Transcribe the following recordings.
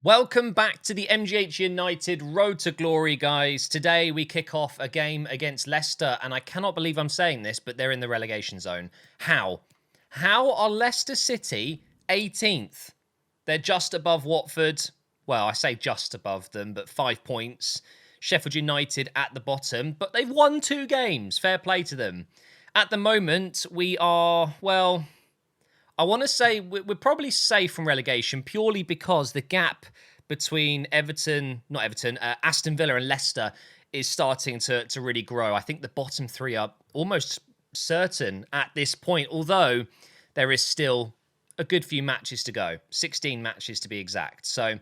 Welcome back to the MGH United Road to Glory, guys. Today we kick off a game against Leicester, and I cannot believe I'm saying this, but they're in the relegation zone. How? How are Leicester City 18th? They're just above Watford. Well, I say just above them, but 5 points. Sheffield United at the bottom, but they've won 2 games. Fair play to them. At the moment, we are, well, I want to say we're probably safe from relegation purely because the gap between Aston Villa and Leicester is starting to really grow. I think the bottom 3 are almost certain at this point, although there is still a good few matches to go. 16 matches to be exact. So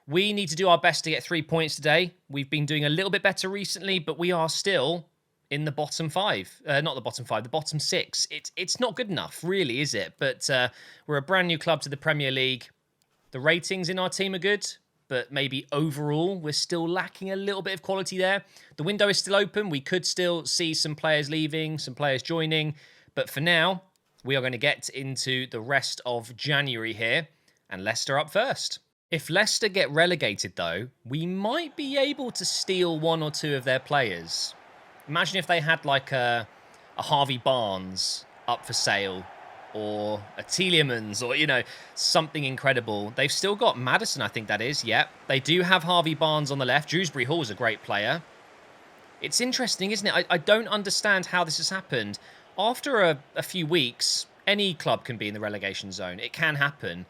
we need to do our best to get 3 points today. We've been doing a little bit better recently, but we are still in the bottom 5. Not the bottom 5, the bottom 6. It's not good enough, really, is it? But we're a brand new club to the Premier League. The ratings in our team are good, but maybe overall we're still lacking a little bit of quality there. The window is still open. We could still see some players leaving, some players joining. But for now, we are going to get into the rest of January here, and Leicester up first. If Leicester get relegated, though, we might be able to steal 1 or 2 of their players. Imagine if they had like a Harvey Barnes up for sale, or a Tielemans, or, you know, something incredible. They've still got Maddison, I think that is. Yep. They do have Harvey Barnes on the left. Dewsbury Hall is a great player. It's interesting, isn't it? I don't understand how this has happened. After a few weeks, any club can be in the relegation zone. It can happen,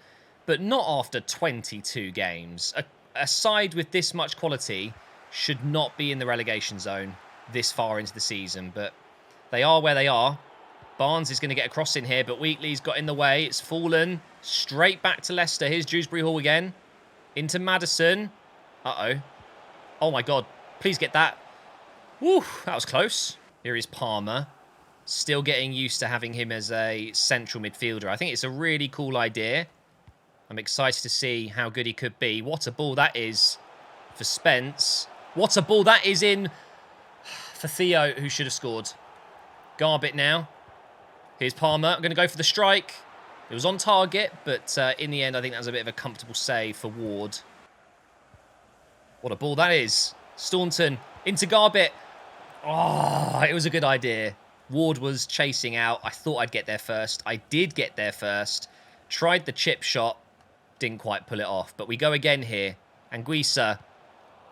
but not after 22 games. A side with this much quality should not be in the relegation zone this far into the season, but they are where they are. Barnes is going to get a cross in here, but Wheatley's got in the way. It's fallen straight back to Leicester. Here's Dewsbury Hall again. Into Maddison. Uh-oh. Oh, my God. Please get that. Woo, that was close. Here is Palmer. Still getting used to having him as a central midfielder. I think it's a really cool idea. I'm excited to see how good he could be. What a ball that is for Spence. What a ball that is in for Theo, who should have scored. Garbett now. Here's Palmer. I'm going to go for the strike. It was on target, but in the end, I think that was a bit of a comfortable save for Ward. What a ball that is. Staunton into Garbett. Oh, it was a good idea. Ward was chasing out. I thought I'd get there first. I did get there first. Tried the chip shot. Didn't quite pull it off. But we go again here. Anguissa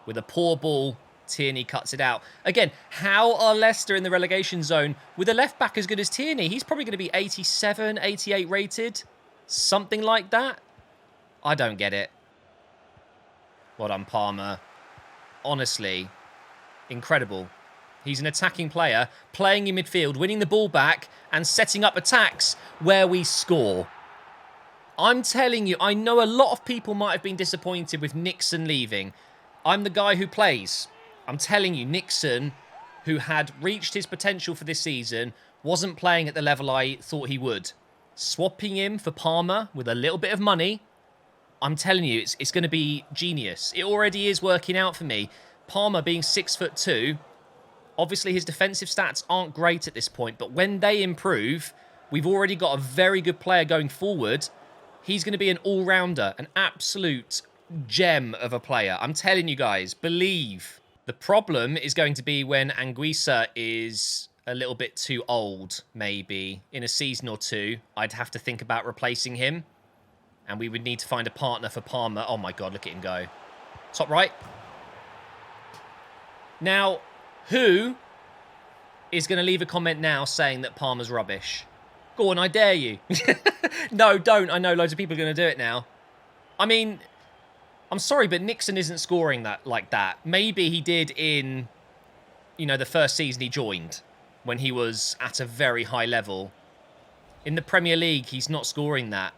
with a poor ball. Tierney cuts it out. Again, how are Leicester in the relegation zone with a left back as good as Tierney? He's probably going to be 87, 88 rated. Something like that. I don't get it. Well done, Palmer. Honestly, incredible. He's an attacking player, playing in midfield, winning the ball back and setting up attacks where we score. I'm telling you, I know a lot of people might have been disappointed with Nixon leaving. I'm the guy who plays. I'm telling you, Nixon, who had reached his potential for this season, wasn't playing at the level I thought he would. Swapping him for Palmer with a little bit of money, I'm telling you, it's going to be genius. It already is working out for me. Palmer being 6'2", obviously his defensive stats aren't great at this point, but when they improve, we've already got a very good player going forward. He's going to be an all-rounder, an absolute gem of a player. I'm telling you guys, believe. The problem is going to be when Anguissa is a little bit too old, maybe. In a season or 2, I'd have to think about replacing him. And we would need to find a partner for Palmer. Oh my God, look at him go. Top right. Now, who is going to leave a comment now saying that Palmer's rubbish? Go on, I dare you. No, don't. I know loads of people are going to do it now. I mean, I'm sorry, but Nixon isn't scoring that like that. Maybe he did in, you know, the first season he joined, when he was at a very high level. In the Premier League, he's not scoring that.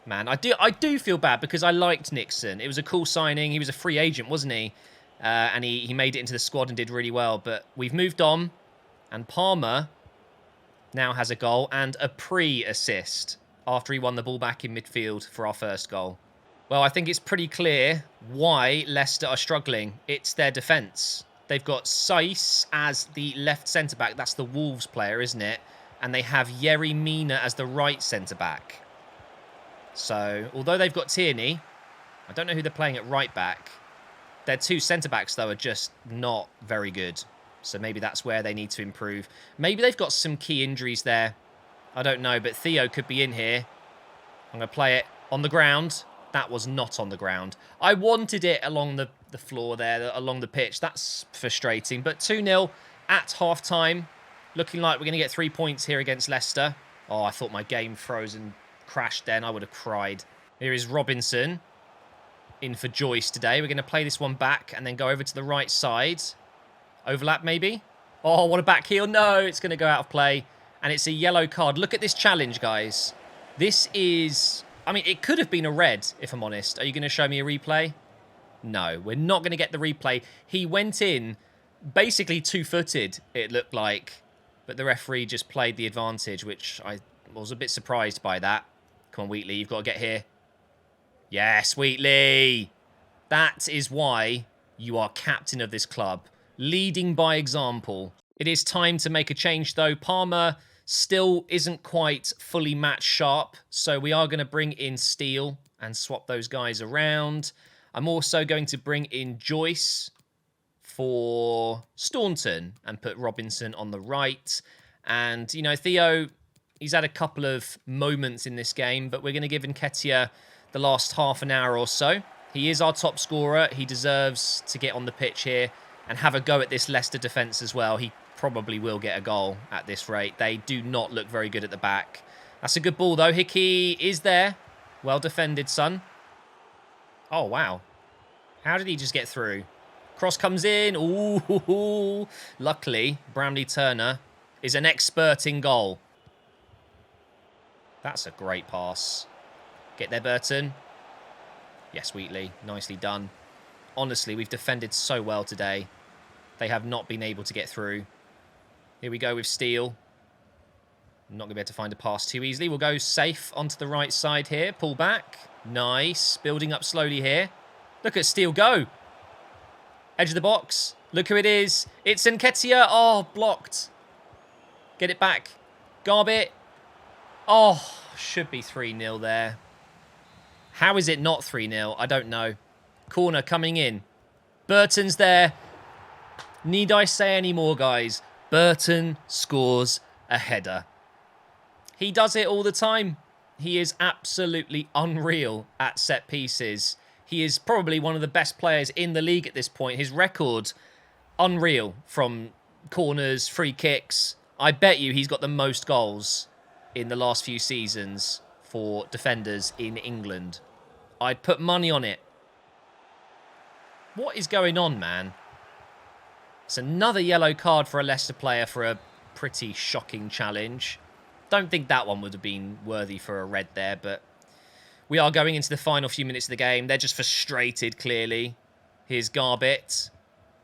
Man, I do feel bad because I liked Nixon. It was a cool signing. He was a free agent, wasn't he? And he made it into the squad and did really well. But we've moved on, and Palmer now has a goal and a pre-assist after he won the ball back in midfield for our first goal. Well, I think it's pretty clear why Leicester are struggling. It's their defence. They've got Saiss as the left centre-back. That's the Wolves player, isn't it? And they have Yerry Mina as the right centre-back. So, although they've got Tierney, I don't know who they're playing at right back. Their two centre-backs, though, are just not very good. So maybe that's where they need to improve. Maybe they've got some key injuries there. I don't know, but Theo could be in here. I'm going to play it on the ground. That was not on the ground. I wanted it along the floor there, along the pitch. That's frustrating. But 2-0 at half-time. Looking like we're going to get 3 points here against Leicester. Oh, I thought my game froze and crashed then. I would have cried. Here is Robinson in for Joyce today. We're going to play this one back and then go over to the right side. Overlap, maybe? Oh, what a back heel. No, it's going to go out of play. And it's a yellow card. Look at this challenge, guys. This is... I mean, it could have been a red, if I'm honest. Are you going to show me a replay? No, we're not going to get the replay. He went in basically two-footed, it looked like. But the referee just played the advantage, which I was a bit surprised by that. Come on, Wheatley, you've got to get here. Yes, Wheatley. That is why you are captain of this club. Leading by example. It is time to make a change, though. Palmer still isn't quite fully match sharp, so we are going to bring in Steele and swap those guys around. I'm also going to bring in Joyce for Staunton and put Robinson on the right. And, you know, Theo, he's had a couple of moments in this game, but we're going to give Nketiah the last half an hour or so. He is our top scorer. He deserves to get on the pitch here and have a go at this Leicester defence as well. He probably will get a goal at this rate. They do not look very good at the back. That's a good ball, though. Hickey is there. Well defended, son. Oh, wow. How did he just get through? Cross comes in. Ooh. Luckily, Bramley Turner is an expert in goal. That's a great pass. Get there, Burton. Yes, Wheatley. Nicely done. Honestly, we've defended so well today. They have not been able to get through. Here we go with Steele. I'm not going to be able to find a pass too easily. We'll go safe onto the right side here. Pull back. Nice. Building up slowly here. Look at Steele go. Edge of the box. Look who it is. It's Nketiah. Oh, blocked. Get it back. Garbett. Oh, should be 3-0 there. How is it not 3-0? I don't know. Corner coming in. Burton's there. Need I say any more, guys? Burton scores a header. He does it all the time. He is absolutely unreal at set pieces. He is probably one of the best players in the league at this point. His record, unreal from corners, free kicks. I bet you he's got the most goals in the last few seasons for defenders in England. I'd put money on it. What is going on, man? It's another yellow card for a Leicester player for a pretty shocking challenge. Don't think that one would have been worthy for a red there, but we are going into the final few minutes of the game. They're just frustrated, clearly. Here's Garbett.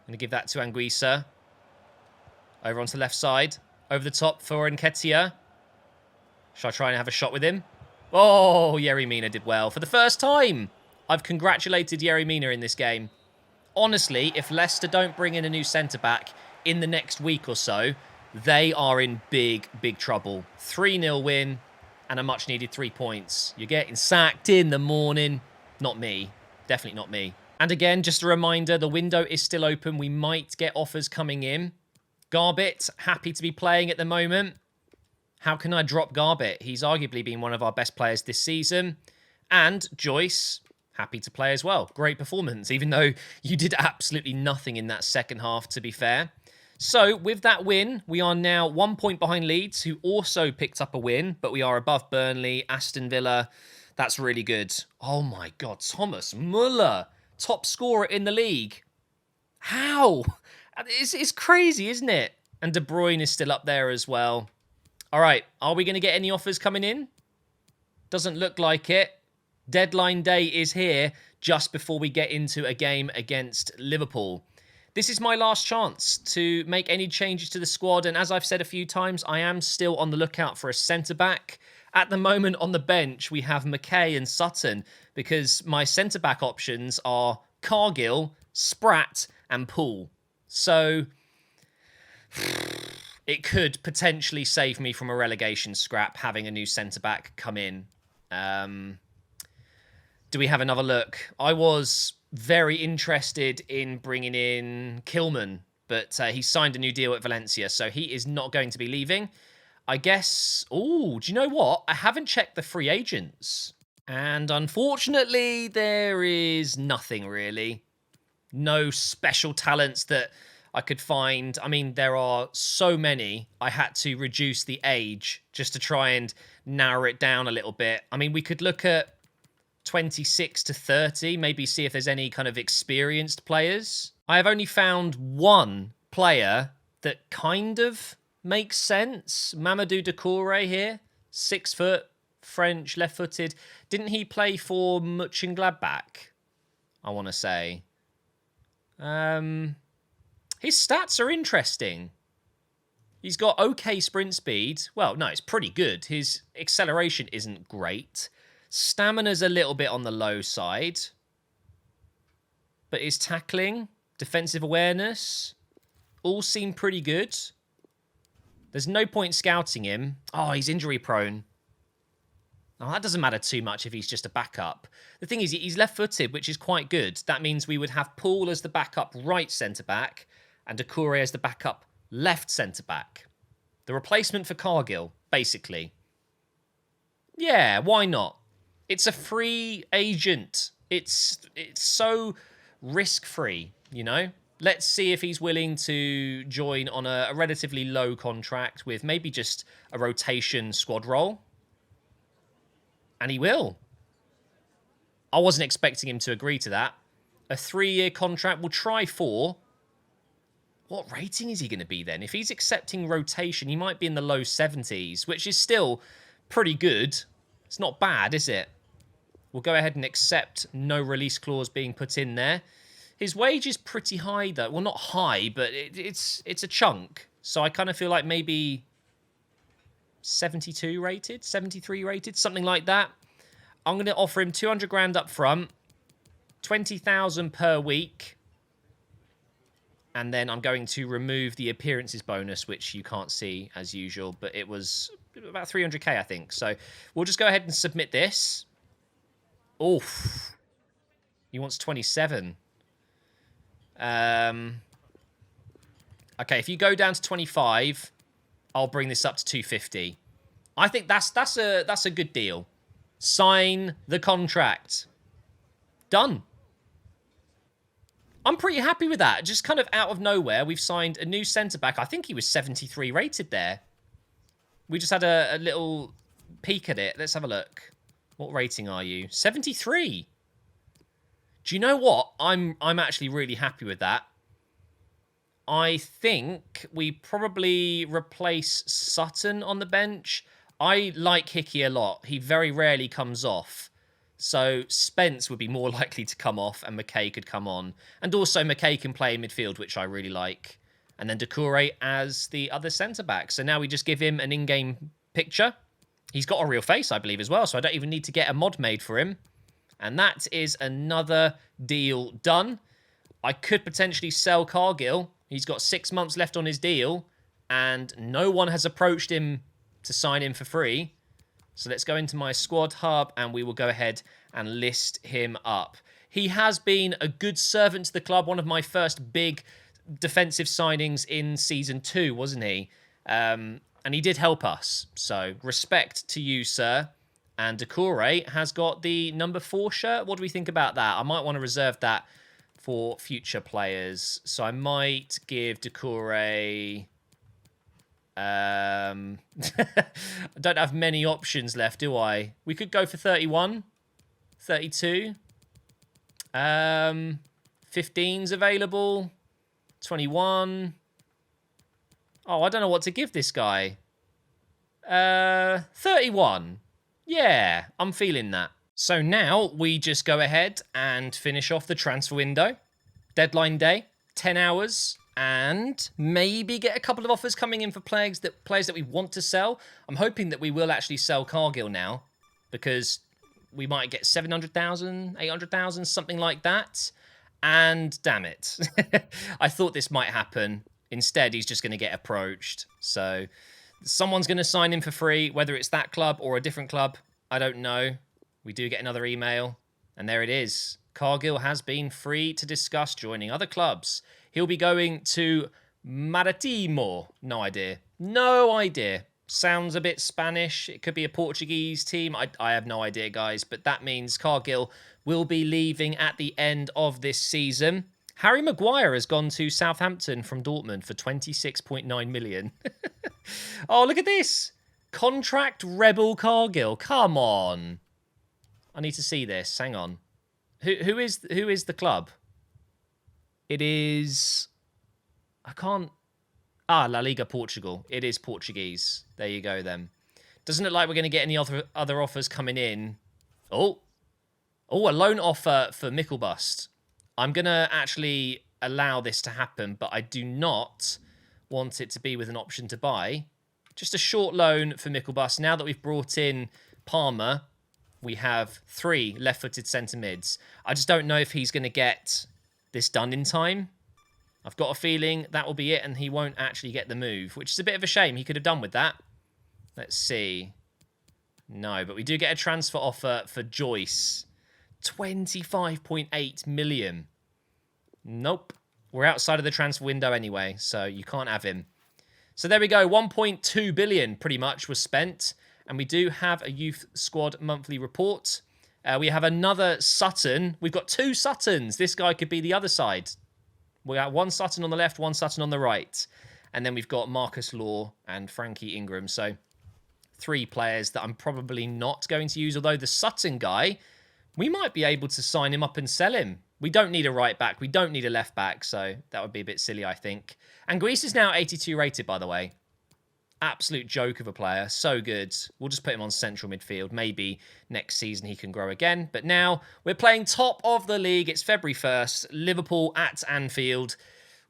Going to give that to Anguissa. Over onto the left side. Over the top for Nketiah. Shall I try and have a shot with him? Oh, Yerry Mina did well. For the first time, I've congratulated Yerry Mina in this game. Honestly, if Leicester don't bring in a new centre-back in the next week or so, they are in big, big trouble. 3-0 win and a much-needed 3 points. You're getting sacked in the morning. Not me. Definitely not me. And again, just a reminder, the window is still open. We might get offers coming in. Garbett, happy to be playing at the moment. How can I drop Garbett? He's arguably been one of our best players this season. And Joyce, happy to play as well. Great performance, even though you did absolutely nothing in that second half, to be fair. So, with that win, we are now 1 point behind Leeds, who also picked up a win, but we are above Burnley, Aston Villa. That's really good. Oh my God, Thomas Muller, top scorer in the league. How? It's crazy, isn't it? And De Bruyne is still up there as well. All right, are we going to get any offers coming in? Doesn't look like it. Deadline day is here just before we get into a game against Liverpool. This is my last chance to make any changes to the squad. And as I've said a few times, I am still on the lookout for a centre-back. At the moment on the bench, we have McKay and Sutton because my centre-back options are Cargill, Spratt and Poole. So it could potentially save me from a relegation scrap having a new centre-back come in. Do we have another look? I was very interested in bringing in Kilman, but he signed a new deal at Valencia, so he is not going to be leaving. I guess... Oh, do you know what? I haven't checked the free agents. And unfortunately, there is nothing really. No special talents that I could find. I mean, there are so many. I had to reduce the age just to try and narrow it down a little bit. I mean, we could look at 26 to 30, maybe see if there's any kind of experienced players. I have only found one player that kind of makes sense. Mamadou Doucouré here, 6 foot, French, left-footed. Didn't he play for Mönchengladbach? I want to say. His stats are interesting. He's got okay sprint speed. Well, no, it's pretty good. His acceleration isn't great. Stamina's a little bit on the low side. But his tackling, defensive awareness, all seem pretty good. There's no point scouting him. Oh, he's injury prone. Oh, that doesn't matter too much if he's just a backup. The thing is, he's left-footed, which is quite good. That means we would have Paul as the backup right centre-back and Doucouré as the backup left centre-back. The replacement for Cargill, basically. Yeah, why not? It's a free agent. It's so risk-free, you know? Let's see if he's willing to join on a relatively low contract with maybe just a rotation squad role. And he will. I wasn't expecting him to agree to that. A 3-year contract. We'll try 4. What rating is he going to be then? If he's accepting rotation, he might be in the low 70s, which is still pretty good. It's not bad, is it? We'll go ahead and accept no release clause being put in there. His wage is pretty high, though. Well, not high, but it's a chunk. So I kind of feel like maybe 72 rated, 73 rated, something like that. I'm going to offer him 200 grand up front, 20,000 per week. And then I'm going to remove the appearances bonus, which you can't see as usual, but it was about 300k, I think. So we'll just go ahead and submit this. Oof. He wants 27. Okay, if you go down to 25, I'll bring this up to 250. I think that's a good deal. Sign the contract. Done. I'm pretty happy with that. Just kind of out of nowhere, we've signed a new centre-back. I think he was 73 rated there. We just had a little peek at it. Let's have a look. What rating are you? 73. Do you know what? I'm actually really happy with that. I think we probably replace Sutton on the bench. I like Hickey a lot. He very rarely comes off. So Spence would be more likely to come off and McKay could come on. And also McKay can play in midfield, which I really like. And then Doucouré as the other centre-back. So now we just give him an in-game picture. He's got a real face, I believe, as well. So I don't even need to get a mod made for him. And that is another deal done. I could potentially sell Cargill. He's got 6 months left on his deal. And no one has approached him to sign him for free. So let's go into my squad hub and we will go ahead and list him up. He has been a good servant to the club. One of my first big defensive signings in Season 2, wasn't he? And he did help us. So respect to you, sir. And Doucouré has got the number 4 shirt. What do we think about that? I might want to reserve that for future players. So I might give Doucouré... I don't have many options left, do I? We could go for 31, 32. 15's available. 21. Oh, I don't know what to give this guy. 31. Yeah, I'm feeling that. So now we just go ahead and finish off the transfer window. Deadline day, 10 hours. And maybe get a couple of offers coming in for players that we want to sell. I'm hoping that we will actually sell Cargill now, because we might get 700,000, 800,000, something like that. And damn it, I thought this might happen. Instead, he's just going to get approached. So someone's going to sign him for free, whether it's that club or a different club. I don't know. We do get another email. And there it is. Cargill has been free to discuss joining other clubs. He'll be going to Maritimo. No idea. No idea. Sounds a bit Spanish. It could be a Portuguese team. I have no idea, guys. But that means Cargill will be leaving at the end of this season. Harry Maguire has gone to Southampton from Dortmund for 26.9 million. Oh, look at this. Contract Rebel Cargill. Come on. I need to see this. Hang on. Who is the club? It is... I can't... Ah, La Liga Portugal. It is Portuguese. There you go, then. Doesn't look like we're going to get any other offers coming in. Oh, a loan offer for Mickelbust. I'm going to actually allow this to happen, but I do not want it to be with an option to buy. Just a short loan for Mickelbust. Now that we've brought in Palmer, we have 3 left-footed centre mids. I just don't know if he's going to get this done in time. I've got a feeling that will be it, and he won't actually get the move, which is a bit of a shame. He could have done with that. Let's see. No, but we do get a transfer offer for Joyce. 25.8 million. Nope. We're outside of the transfer window anyway, so you can't have him. So there we go. 1.2 billion pretty much was spent. And we do have a youth squad monthly report. We have another Sutton. We've got 2 Suttons. This guy could be the other side. We got 1 Sutton on the left, 1 Sutton on the right. And then we've got Marcus Law and Frankie Ingram. So 3 players that I'm probably not going to use. Although the Sutton guy, we might be able to sign him up and sell him. We don't need a right back. We don't need a left back. So that would be a bit silly, I think. And Greece is now 82 rated, by the way. Absolute joke of a player. So good. We'll just put him on central midfield. Maybe next season he can grow again. But now we're playing top of the league. It's February 1st. Liverpool at Anfield.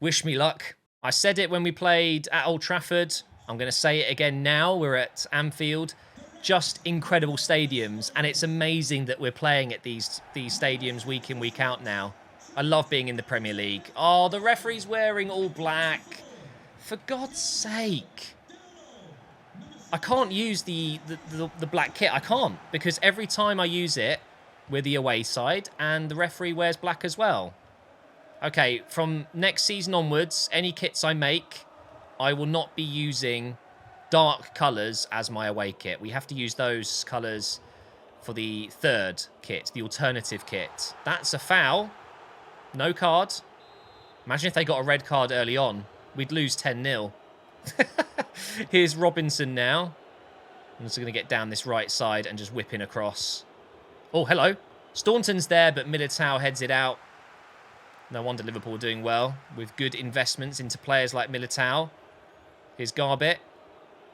Wish me luck. I said it when we played at Old Trafford. I'm going to say it again now. We're at Anfield. Just incredible stadiums. And it's amazing that we're playing at these stadiums week in, week out now. I love being in the Premier League. Oh, the referee's wearing all black. For God's sake. I can't use the black kit. I can't, because every time I use it, we're the away side, and the referee wears black as well. Okay, from next season onwards, any kits I make, I will not be using dark colours as my away kit. We have to use those colours for the 3rd kit, the alternative kit. That's a foul. No card. Imagine if they got a red card early on. We'd lose 10-0. Here's Robinson now. I'm just going to get down this right side and just whip in across. Oh, hello. Staunton's there, but Militao heads it out. No wonder Liverpool are doing well with good investments into players like Militao. Here's Garbett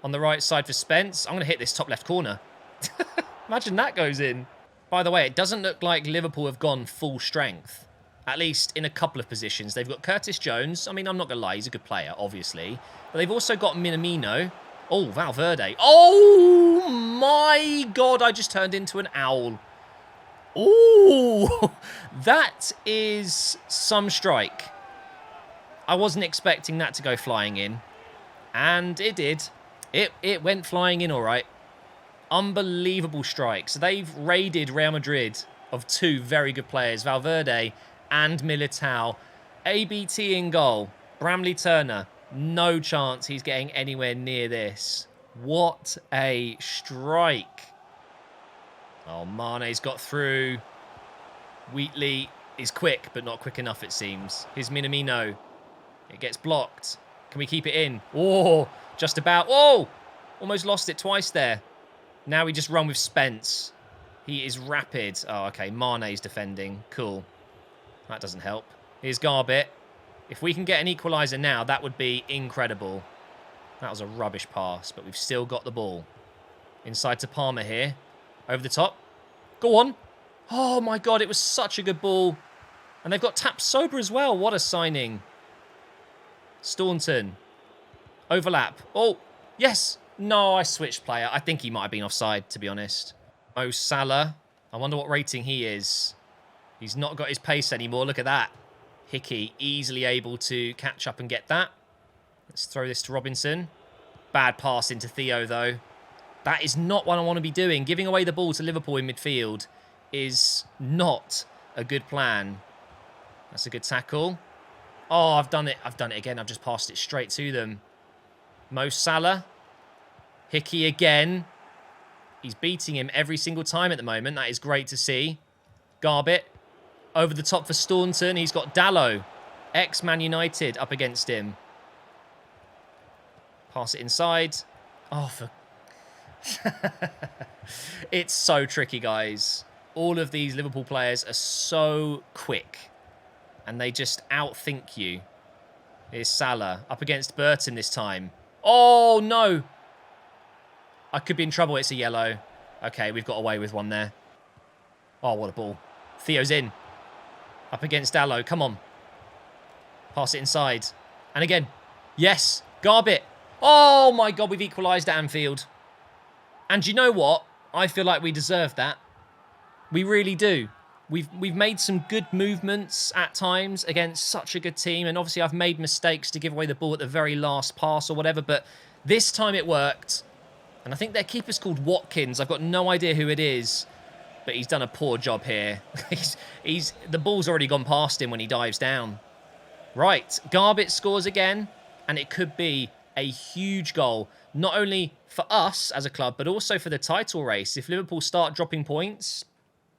on the right side for Spence. I'm going to hit this top left corner. Imagine that goes in. By the way, it doesn't look like Liverpool have gone full strength. At least in a couple of positions. They've got Curtis Jones. I mean, I'm not going to lie. He's a good player, obviously. But they've also got Minamino. Oh, Valverde. Oh, my God. I just turned into an owl. Oh, that is some strike. I wasn't expecting that to go flying in. And it did. It went flying in all right. Unbelievable strike. So they've raided Real Madrid of 2 very good players. Valverde and Militao. ABT in goal. Bramley Turner. No chance he's getting anywhere near this. What a strike. Oh, Mane's got through. Wheatley is quick, but not quick enough, it seems. Here's Minamino. It gets blocked. Can we keep it in? Oh, just about. Oh, almost lost it twice there. Now we just run with Spence. He is rapid. Oh, okay. Mane's defending. Cool. That doesn't help. Here's Garbett. If we can get an equaliser now, that would be incredible. That was a rubbish pass, but we've still got the ball. Inside to Palmer here. Over the top. Go on. Oh, my God. It was such a good ball. And they've got Tap Sober as well. What a signing. Staunton. Overlap. Oh, yes. No, I switched player. I think he might have been offside, to be honest. Mo Salah. I wonder what rating he is. He's not got his pace anymore. Look at that. Hickey easily able to catch up and get that. Let's throw this to Robinson. Bad pass into Theo, though. That is not what I want to be doing. Giving away the ball to Liverpool in midfield is not a good plan. That's a good tackle. Oh, I've done it. I've done it again. I've just passed it straight to them. Mo Salah. Hickey again. He's beating him every single time at the moment. That is great to see. Garbett. Over the top for Staunton. He's got Dallo. Ex-Man United up against him. Pass it inside. Oh, for... It's so tricky, guys. All of these Liverpool players are so quick. And they just outthink you. Here's Salah. Up against Burton this time. Oh, no. I could be in trouble. It's a yellow. Okay, we've got away with one there. Oh, what a ball. Theo's in. Up against Dallo. Come on. Pass it inside. And again. Yes. Garbett. Oh, my God. We've equalised at Anfield. And you know what? I feel like we deserve that. We really do. We've made some good movements at times against such a good team. And obviously, I've made mistakes to give away the ball at the very last pass or whatever. But this time it worked. And I think their keeper's called Watkins. I've got no idea who it is. But he's done a poor job here. The ball's already gone past him when he dives down. Right. Garbett scores again. And it could be a huge goal. Not only for us as a club, but also for the title race. If Liverpool start dropping points...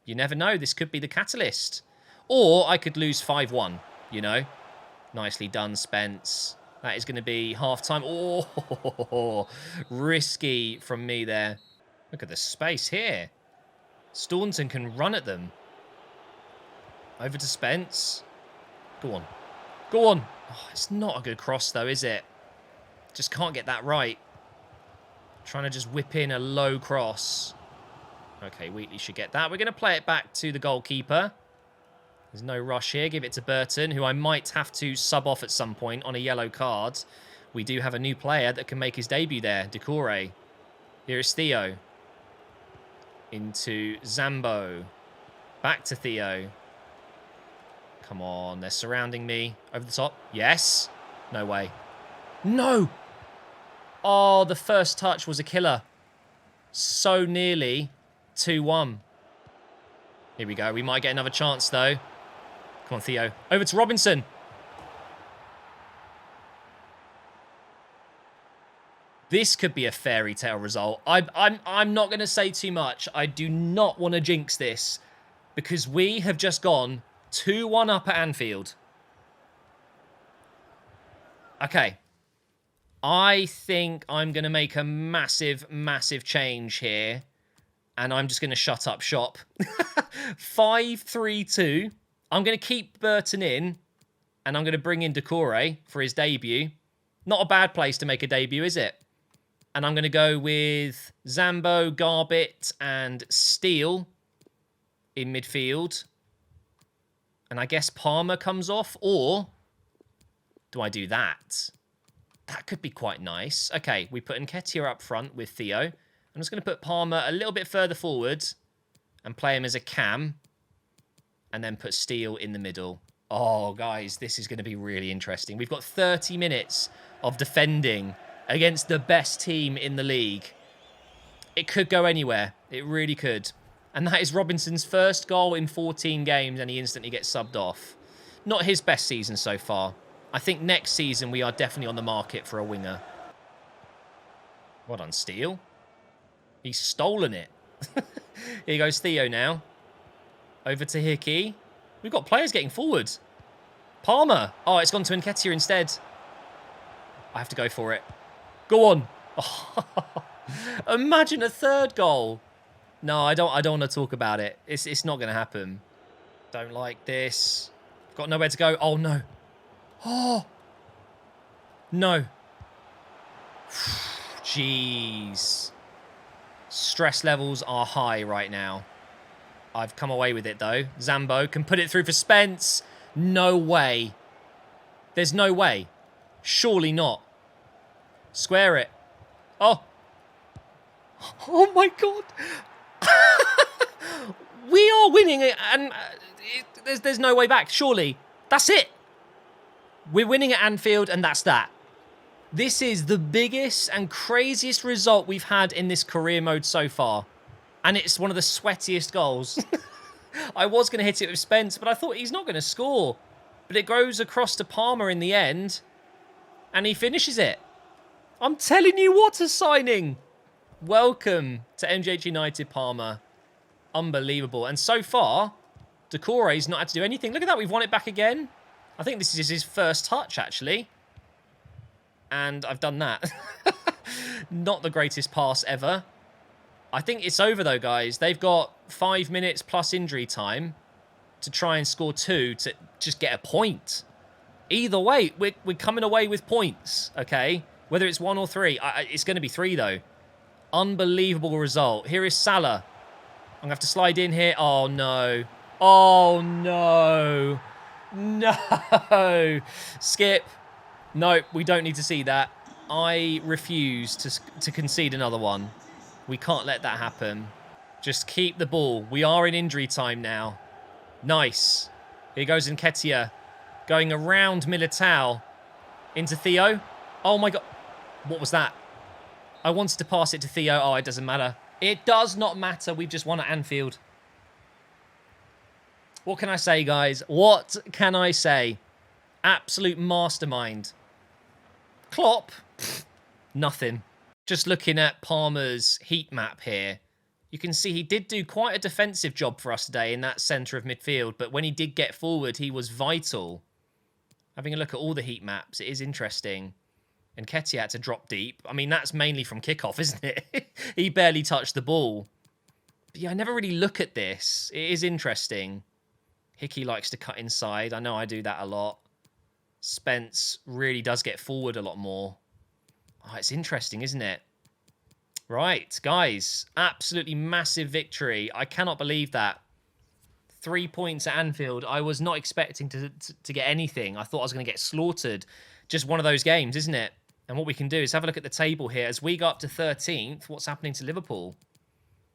You never know. This could be the catalyst. Or I could lose 5-1, you know. Nicely done, Spence. That is going to be half-time. Oh, risky from me there. Look at the space here. Staunton can run at them. Over to Spence. Go on. Go on. Oh, it's not a good cross, though, is it? Just can't get that right. Trying to just whip in a low cross. Okay, Wheatley should get that. We're going to play it back to the goalkeeper. There's no rush here. Give it to Burton, who I might have to sub off at some point on a yellow card. We do have a new player that can make his debut there, Decore. Here is Theo. Into Zambo. Back to Theo. Come on, they're surrounding me. Over the top. Yes. No way. No! Oh, the first touch was a killer. So nearly... 2-1. Here we go. We might get another chance, though. Come on, Theo. Over to Robinson. This could be a fairy tale result. I'm not going to say too much. I do not want to jinx this because we have just gone 2-1 up at Anfield. Okay. I think I'm going to make a massive, massive change here. And I'm just going to shut up shop. 5-3-2. I'm going to keep Burton in. And I'm going to bring in Decore for his debut. Not a bad place to make a debut, is it? And I'm going to go with Zambo, Garbett, and Steele in midfield. And I guess Palmer comes off. Or do I do that? That could be quite nice. Okay, we put Nketiah up front with Theo. I'm just going to put Palmer a little bit further forward and play him as a cam. And then put Steele in the middle. Oh, guys, this is going to be really interesting. We've got 30 minutes of defending against the best team in the league. It could go anywhere. It really could. And that is Robinson's first goal in 14 games and he instantly gets subbed off. Not his best season so far. I think next season we are definitely on the market for a winger. Well done, Steele. He's stolen it. Here goes Theo now. Over to Hickey. We've got players getting forward. Palmer. Oh, it's gone to Nketiah instead. I have to go for it. Go on. Oh, imagine a third goal. No, I don't want to talk about it. It's not going to happen. Don't like this. Got nowhere to go. Oh, no. Oh. No. Jeez. Stress levels are high right now. I've come away with it, though. Zambo can put it through for Spence. No way. There's no way. Surely not. Square it. Oh. Oh, my God. We are winning it, and there's no way back, surely. That's it. We're winning at Anfield, and that's that. This is the biggest and craziest result we've had in this career mode so far. And it's one of the sweatiest goals. I was going to hit it with Spence, but I thought he's not going to score. But it goes across to Palmer in the end, and he finishes it. I'm telling you, what a signing. Welcome to MGH United, Palmer. Unbelievable. And so far, Decore's not had to do anything. Look at that, we've won it back again. I think this is his first touch, actually. And I've done that. Not the greatest pass ever. I think it's over, though, guys. They've got 5 minutes plus injury time to try and score 2 to just get a point. Either way, we're coming away with points, okay? Whether it's 1 or 3. It's going to be 3, though. Unbelievable result. Here is Salah. I'm going to have to slide in here. Oh, no. Oh, no. No. Skip. No, we don't need to see that. I refuse to concede another one. We can't let that happen. Just keep the ball. We are in injury time now. Nice. Here goes Nketiah. Going around Militao. Into Theo. Oh my God. What was that? I wanted to pass it to Theo. Oh, it doesn't matter. It does not matter. We've just won at Anfield. What can I say, guys? What can I say? Absolute mastermind. Klopp? Pfft, nothing. Just looking at Palmer's heat map here, you can see he did do quite a defensive job for us today in that centre of midfield, but when he did get forward, he was vital. Having a look at all the heat maps, it is interesting. And Nketiah had to drop deep. I mean, that's mainly from kickoff, isn't it? He barely touched the ball. But yeah, I never really look at this. It is interesting. Hickey likes to cut inside. I know I do that a lot. Spence really does get forward a lot more. Oh, it's interesting, isn't it? Right, guys. Absolutely massive victory. I cannot believe that. 3 points at Anfield. I was not expecting to get anything. I thought I was going to get slaughtered. Just one of those games, isn't it? And what we can do is have a look at the table here. As we go up to 13th, what's happening to Liverpool?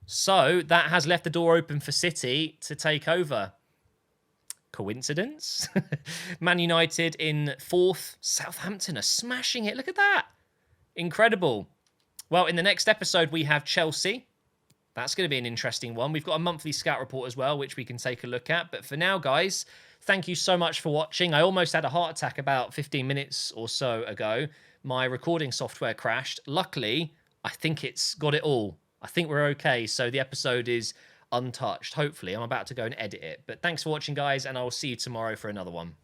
So, that has left the door open for City to take over. Coincidence? Man United in 4th. Southampton are smashing it. Look at that. Incredible. Well, in the next episode, we have Chelsea. That's going to be an interesting one. We've got a monthly scout report as well, which we can take a look at. But for now, guys, thank you so much for watching. I almost had a heart attack about 15 minutes or so ago. My recording software crashed. Luckily, I think it's got it all. I think we're okay. So the episode is untouched. Hopefully, I'm about to go and edit it. But thanks for watching, guys, and I will see you tomorrow for another one.